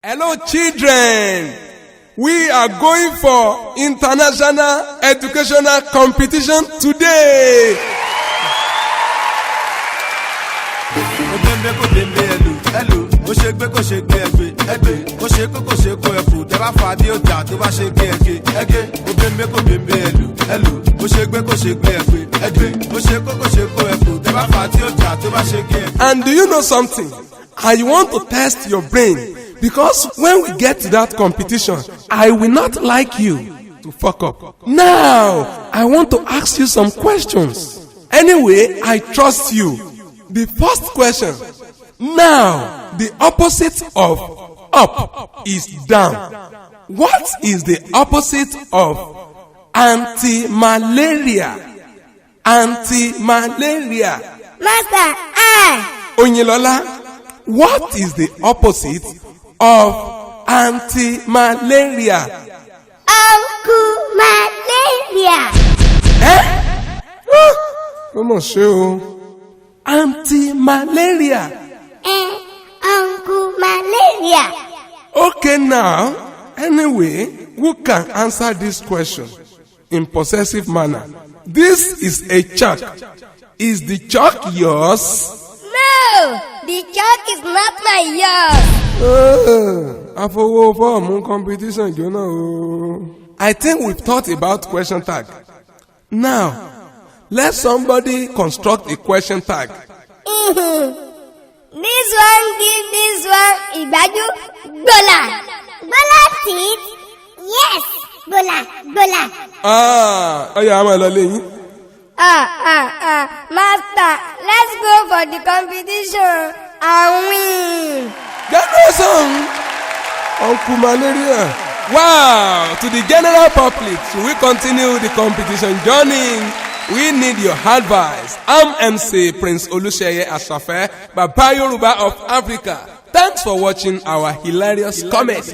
Hello, children. We are going for international educational competition today. And do you know something? I want to test your brain. Because when we get to that competition, I will not like you to fuck up. Now, I want to ask you some questions. Anyway, I trust you. The first question. Now, the opposite of up is down. What is the opposite of anti-malaria? Anti-malaria. Master, Onyelola, what is the opposite of anti-malaria? Malaria. Come on, show. Anti-malaria. Malaria. Okay, now, anyway, who can answer this question in possessive manner? This is a chalk. Is the chalk yours? No, the chalk is not my yours. Competition, you know. I think we've thought about question tag. Now, let somebody construct a question tag. This one give this one Ibaju Bola. Bola teeth? Yes, Bola. Master, let's go for the competition and win. Generation, Uncle Malaria. Wow, to the general public, should we continue the competition journey? We need your advice. I'm MC Prince Oluseye Asafe, Baba Yoruba of Africa. Thanks for watching our hilarious comedy.